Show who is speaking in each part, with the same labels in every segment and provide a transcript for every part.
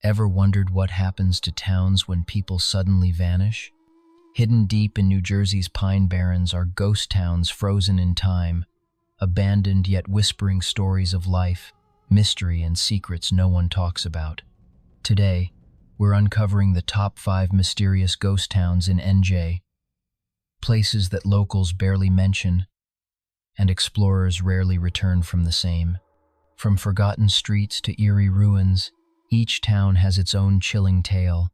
Speaker 1: Ever wondered what happens to towns when people suddenly vanish? Hidden deep in New Jersey's pine barrens are ghost towns frozen in time, abandoned yet whispering stories of life, mystery, and secrets no one talks about. Today, we're uncovering the top 5 mysterious ghost towns in NJ, places that locals barely mention and explorers rarely return from the same. From forgotten streets to eerie ruins, each town has its own chilling tale.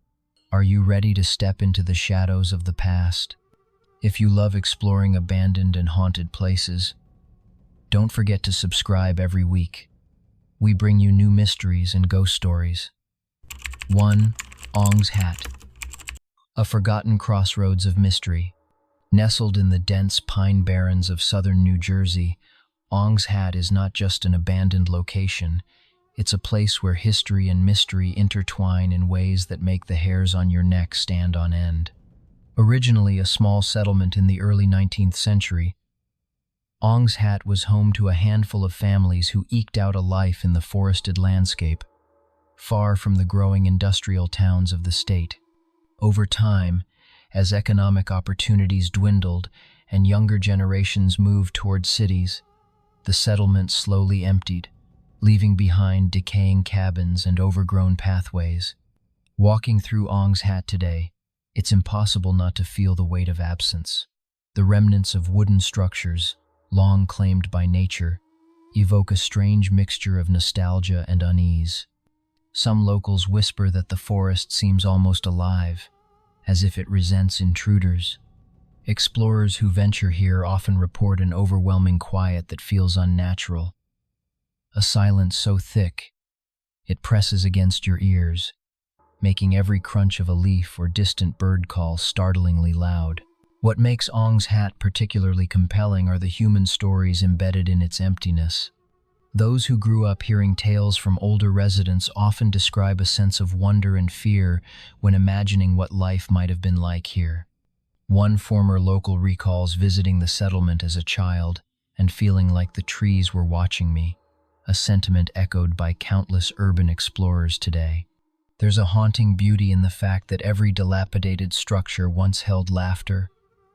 Speaker 1: Are you ready to step into the shadows of the past? If you love exploring abandoned and haunted places, don't forget to subscribe every week. We bring you new mysteries and ghost stories. 1. Ong's Hat. A forgotten crossroads of mystery. Nestled in the dense pine barrens of southern New Jersey, Ong's Hat is not just an abandoned location. It's a place where history and mystery intertwine in ways that make the hairs on your neck stand on end. Originally a small settlement in the early 19th century, Ong's Hat was home to a handful of families who eked out a life in the forested landscape, far from the growing industrial towns of the state. Over time, as economic opportunities dwindled and younger generations moved toward cities, the settlement slowly emptied, leaving behind decaying cabins and overgrown pathways. Walking through Ong's Hat today, it's impossible not to feel the weight of absence. The remnants of wooden structures, long claimed by nature, evoke a strange mixture of nostalgia and unease. Some locals whisper that the forest seems almost alive, as if it resents intruders. Explorers who venture here often report an overwhelming quiet that feels unnatural, a silence so thick it presses against your ears, making every crunch of a leaf or distant bird call startlingly loud. What makes Ong's Hat particularly compelling are the human stories embedded in its emptiness. Those who grew up hearing tales from older residents often describe a sense of wonder and fear when imagining what life might have been like here. One former local recalls visiting the settlement as a child and feeling like the trees were watching me, a sentiment echoed by countless urban explorers today. There's a haunting beauty in the fact that every dilapidated structure once held laughter,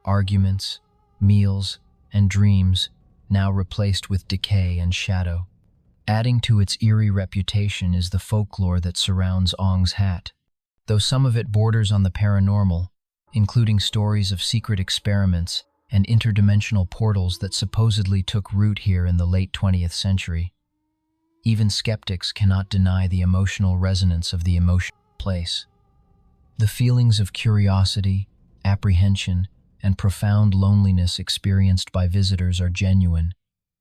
Speaker 1: arguments, meals, and dreams, now replaced with decay and shadow. Adding to its eerie reputation is the folklore that surrounds Ong's Hat. Though some of it borders on the paranormal, including stories of secret experiments and interdimensional portals that supposedly took root here in the late 20th century, even skeptics cannot deny the emotional resonance of the emotional place. The feelings of curiosity, apprehension, and profound loneliness experienced by visitors are genuine,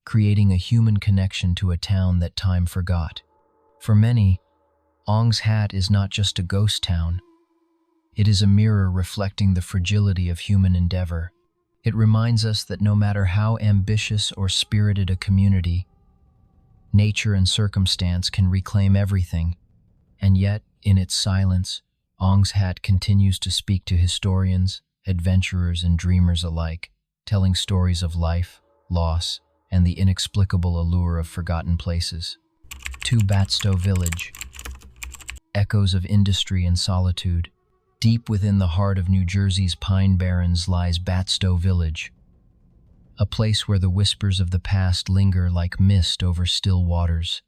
Speaker 1: creating a human connection to a town that time forgot. For many, Ong's Hat is not just a ghost town. It is a mirror reflecting the fragility of human endeavor. It reminds us that no matter how ambitious or spirited a community, nature and circumstance can reclaim everything. And yet, in its silence, Ong's Hat continues to speak to historians, adventurers, and dreamers alike, telling stories of life, loss, and the inexplicable allure of forgotten places. 2. Batstow Village. Echoes of industry and solitude. Deep within the heart of New Jersey's Pine Barrens lies Batstow Village, a place where the whispers of the past linger like mist over still waters.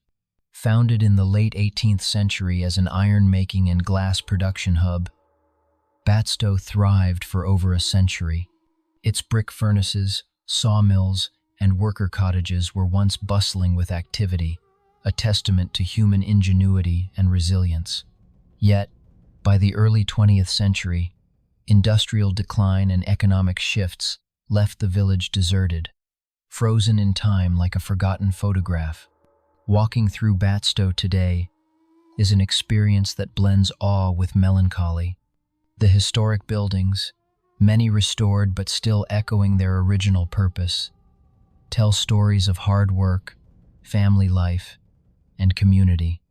Speaker 1: Founded in the late 18th century as an iron-making and glass production hub, Batstow thrived for over a century. Its brick furnaces, sawmills, and worker cottages were once bustling with activity, a testament to human ingenuity and resilience. Yet, by the early 20th century, industrial decline and economic shifts left the village deserted, frozen in time like a forgotten photograph. Walking through Batstow today is an experience that blends awe with melancholy. The historic buildings, many restored but still echoing their original purpose, tell stories of hard work, family life, and community.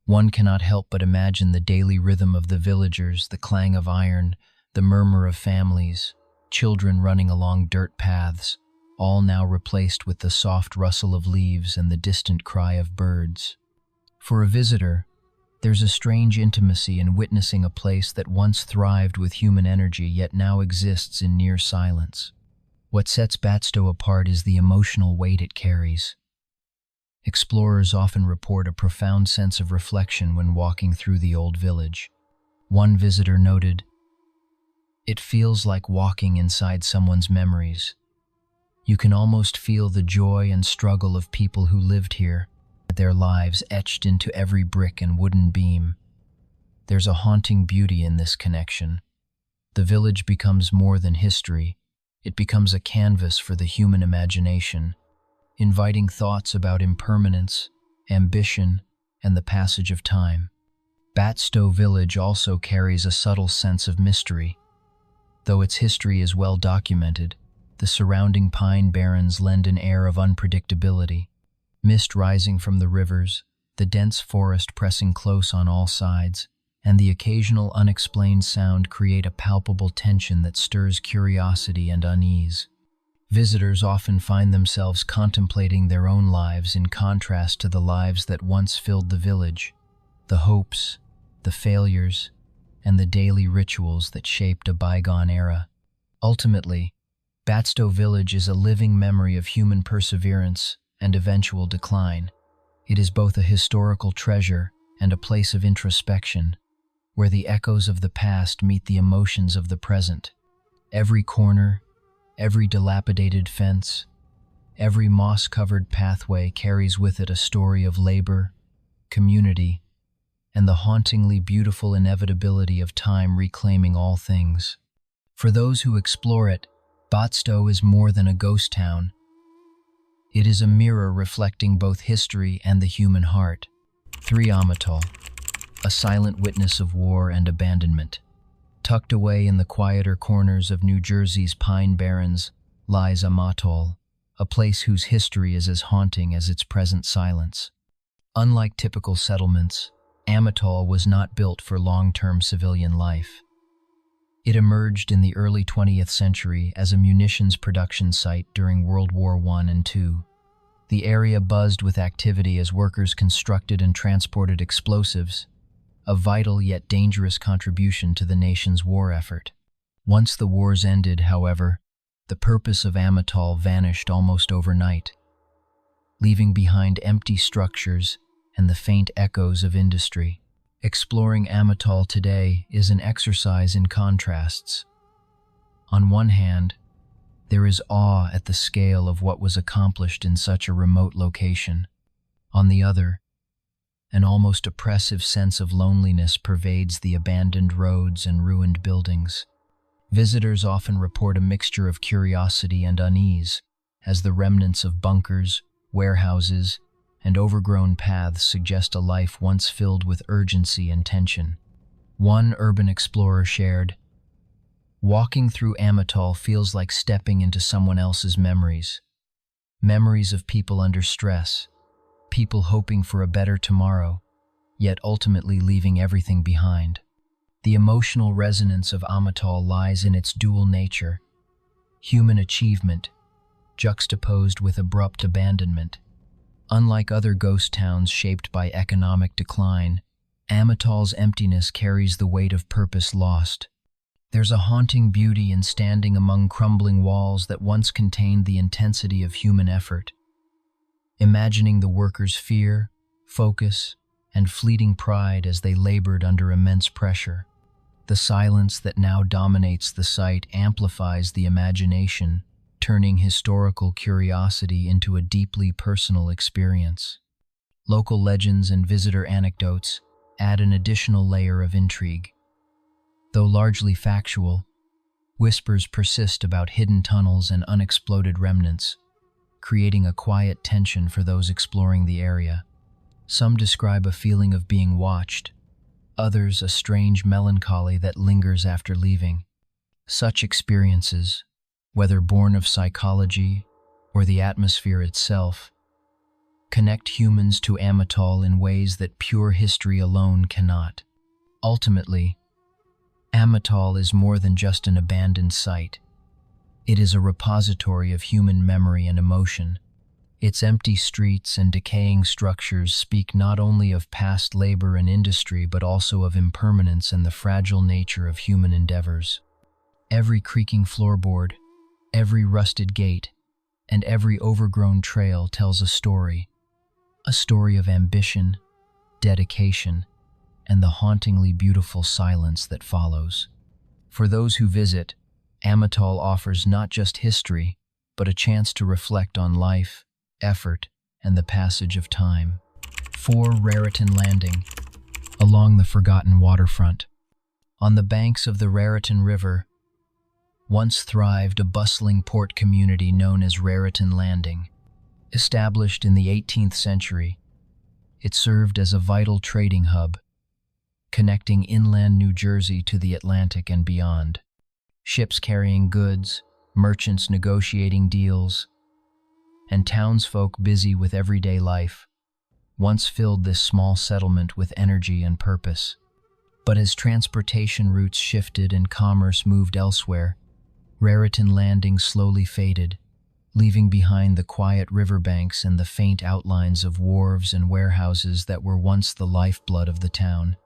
Speaker 1: One cannot help but imagine the daily rhythm of the villagers, the clang of iron, the murmur of families, children running along dirt paths, all now replaced with the soft rustle of leaves and the distant cry of birds. For a visitor, There's a strange intimacy in witnessing a place that once thrived with human energy yet now exists in near silence. What sets Batstow apart is the emotional weight it carries. Explorers often report a profound sense of reflection when walking through the old village. One visitor noted, "It feels like walking inside someone's memories. You can almost feel the joy and struggle of people who lived here, their lives etched into every brick and wooden beam." There's a haunting beauty in this connection. The village becomes more than history. It becomes a canvas for the human imagination, inviting thoughts about impermanence, ambition, and the passage of time. Batstow Village also carries a subtle sense of mystery. Though its history is well documented, the surrounding pine barrens lend an air of unpredictability. Mist rising from the rivers, the dense forest pressing close on all sides, and the occasional unexplained sound create a palpable tension that stirs curiosity and unease. Visitors often find themselves contemplating their own lives in contrast to the lives that once filled the village, the hopes, the failures, and the daily rituals that shaped a bygone era. Ultimately, Batstow Village is a living memory of human perseverance and eventual decline. It is both a historical treasure and a place of introspection, where the echoes of the past meet the emotions of the present. Every corner, every dilapidated fence, every moss-covered pathway carries with it a story of labor, community, and the hauntingly beautiful inevitability of time reclaiming all things. For those who explore it, Batstow is more than a ghost town. It is a mirror reflecting both history and the human heart. 3 Untold, a silent witness of war and abandonment. Tucked away in the quieter corners of New Jersey's Pine Barrens lies Untold, a place whose history is as haunting as its present silence. Unlike typical settlements, Untold was not built for long-term civilian life. It emerged in the early 20th century as a munitions production site during World War I and II. The area buzzed with activity as workers constructed and transported explosives, a vital yet dangerous contribution to the nation's war effort. Once the wars ended, however, the purpose of Untold vanished almost overnight, leaving behind empty structures and the faint echoes of industry. Exploring Untold today is an exercise in contrasts. On one hand, there is awe at the scale of what was accomplished in such a remote location. On the other, an almost oppressive sense of loneliness pervades the abandoned roads and ruined buildings. Visitors often report a mixture of curiosity and unease, as the remnants of bunkers, warehouses, and overgrown paths suggest a life once filled with urgency and tension. One urban explorer shared, "Walking through Untold feels like stepping into someone else's memories. Memories of people under stress, people hoping for a better tomorrow, yet ultimately leaving everything behind." The emotional resonance of Untold lies in its dual nature: human achievement, juxtaposed with abrupt abandonment. Unlike other ghost towns shaped by economic decline, Untold's emptiness carries the weight of purpose lost. There's a haunting beauty in standing among crumbling walls that once contained the intensity of human effort. Imagining the workers' fear, focus, and fleeting pride as they labored under immense pressure. The silence that now dominates the site amplifies the imagination, turning historical curiosity into a deeply personal experience. Local legends and visitor anecdotes add an additional layer of intrigue. Though largely factual, whispers persist about hidden tunnels and unexploded remnants, creating a quiet tension for those exploring the area. Some describe a feeling of being watched, others a strange melancholy that lingers after leaving. Such experiences, whether born of psychology or the atmosphere itself, connect humans to Untold in ways that pure history alone cannot. Ultimately, Untold is more than just an abandoned site. It is a repository of human memory and emotion. Its empty streets and decaying structures speak not only of past labor and industry but also of impermanence and the fragile nature of human endeavors. Every creaking floorboard, every rusted gate, and every overgrown trail tells a story of ambition, dedication, and the hauntingly beautiful silence that follows. For those who visit, Amitol offers not just history, but a chance to reflect on life, effort, and the passage of time. 4. Raritan Landing. Along the forgotten waterfront. On the banks of the Raritan River, once thrived a bustling port community known as Raritan Landing. Established in the 18th century, it served as a vital trading hub, connecting inland New Jersey to the Atlantic and beyond. Ships carrying goods, merchants negotiating deals, and townsfolk busy with everyday life, once filled this small settlement with energy and purpose. But as transportation routes shifted and commerce moved elsewhere, Raritan Landing slowly faded, leaving behind the quiet riverbanks and the faint outlines of wharves and warehouses that were once the lifeblood of the town.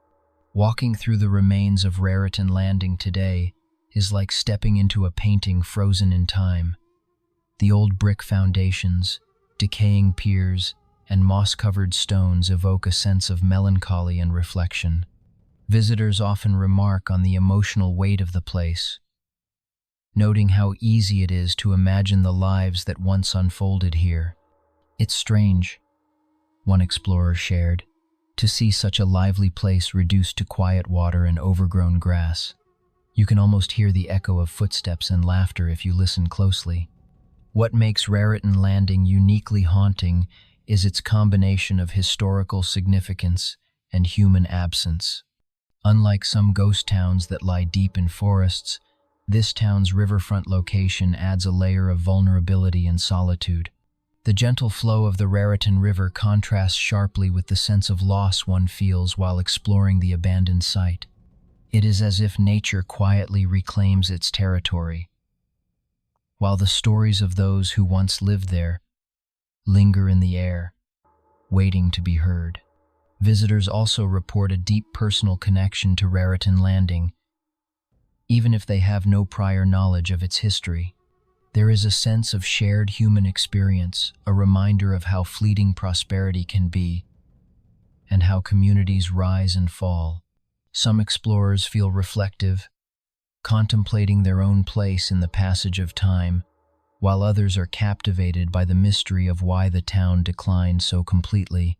Speaker 1: Walking through the remains of Raritan Landing today is like stepping into a painting frozen in time. The old brick foundations, decaying piers, and moss-covered stones evoke a sense of melancholy and reflection. Visitors often remark on the emotional weight of the place, noting how easy it is to imagine the lives that once unfolded here. It's strange, one explorer shared, to see such a lively place reduced to quiet water and overgrown grass. You can almost hear the echo of footsteps and laughter if you listen closely. What makes Raritan Landing uniquely haunting is its combination of historical significance and human absence. Unlike some ghost towns that lie deep in forests, this town's riverfront location adds a layer of vulnerability and solitude. The gentle flow of the Raritan River contrasts sharply with the sense of loss one feels while exploring the abandoned site. It is as if nature quietly reclaims its territory, while the stories of those who once lived there linger in the air, waiting to be heard. Visitors also report a deep personal connection to Raritan Landing, even if they have no prior knowledge of its history. There is a sense of shared human experience, a reminder of how fleeting prosperity can be, and how communities rise and fall. Some explorers feel reflective, contemplating their own place in the passage of time, while others are captivated by the mystery of why the town declined so completely,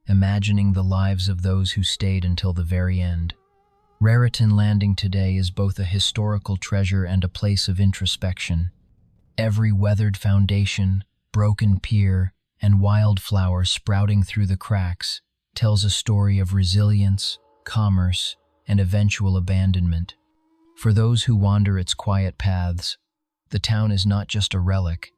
Speaker 1: imagining the lives of those who stayed until the very end. Raritan Landing today is both a historical treasure and a place of introspection. Every weathered foundation, broken pier, and wildflower sprouting through the cracks tells a story of resilience, commerce, and eventual abandonment. For those who wander its quiet paths, the town is not just a relic.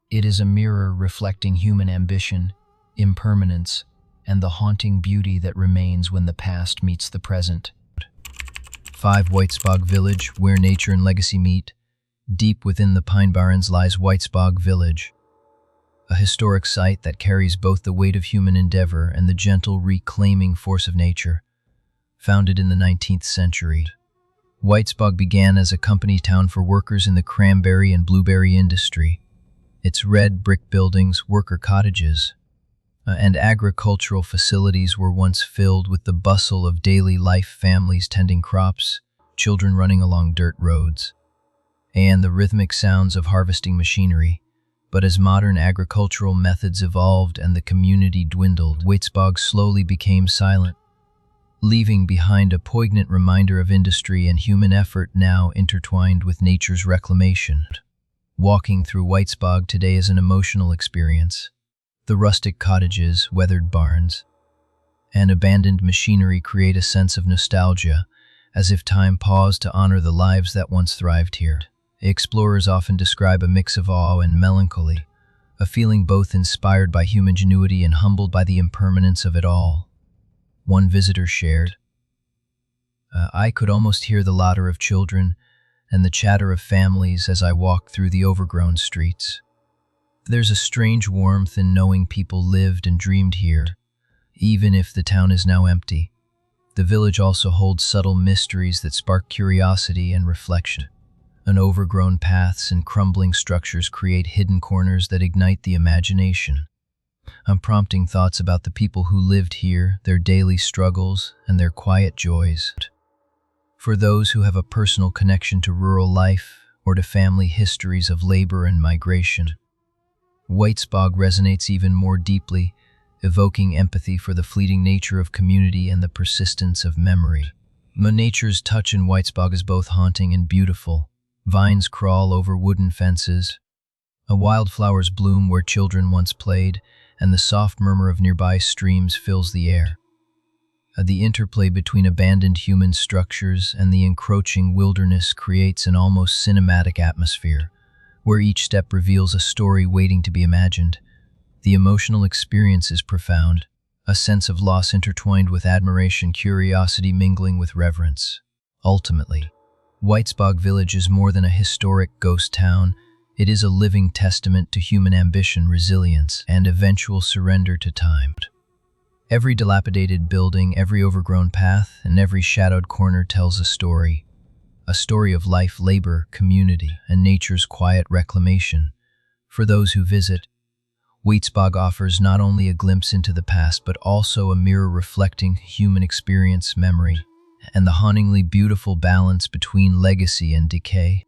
Speaker 1: It is a mirror reflecting human ambition, impermanence, and the haunting beauty that remains when the past meets the present. 5. Whitesbog Village, where nature and legacy meet. Deep within the Pine Barrens lies Whitesbog Village, a historic site that carries both the weight of human endeavor and the gentle reclaiming force of nature. Founded in the 19th century, Whitesbog began as a company town for workers in the cranberry and blueberry industry. Its red brick buildings, worker cottages, and agricultural facilities were once filled with the bustle of daily life, families tending crops, children running along dirt roads, and the rhythmic sounds of harvesting machinery. But as modern agricultural methods evolved and the community dwindled, Whitesbog slowly became silent, leaving behind a poignant reminder of industry and human effort now intertwined with nature's reclamation. Walking through Whitesbog today is an emotional experience. The rustic cottages, weathered barns, and abandoned machinery create a sense of nostalgia, as if time paused to honor the lives that once thrived here. Explorers often describe a mix of awe and melancholy, a feeling both inspired by human ingenuity and humbled by the impermanence of it all. One visitor shared, "I could almost hear the laughter of children and the chatter of families as I walked through the overgrown streets. There's a strange warmth in knowing people lived and dreamed here, even if the town is now empty. The village also holds subtle mysteries that spark curiosity and reflection. And overgrown paths and crumbling structures create hidden corners that ignite the imagination. I'm prompting thoughts about the people who lived here, their daily struggles, and their quiet joys. For those who have a personal connection to rural life or to family histories of labor and migration, Whitesbog resonates even more deeply, evoking empathy for the fleeting nature of community and the persistence of memory. Nature's touch in Whitesbog is both haunting and beautiful. Vines crawl over wooden fences, wildflowers bloom where children once played, and the soft murmur of nearby streams fills the air. The interplay between abandoned human structures and the encroaching wilderness creates an almost cinematic atmosphere, where each step reveals a story waiting to be imagined. The emotional experience is profound, a sense of loss intertwined with admiration, curiosity mingling with reverence. Ultimately, Whitesbog Village is more than a historic ghost town. It is a living testament to human ambition, resilience, and eventual surrender to time. Every dilapidated building, every overgrown path, and every shadowed corner tells a story of life, labor, community, and nature's quiet reclamation. For those who visit, Whitesbog offers not only a glimpse into the past, but also a mirror reflecting human experience, memory, and the hauntingly beautiful balance between legacy and decay.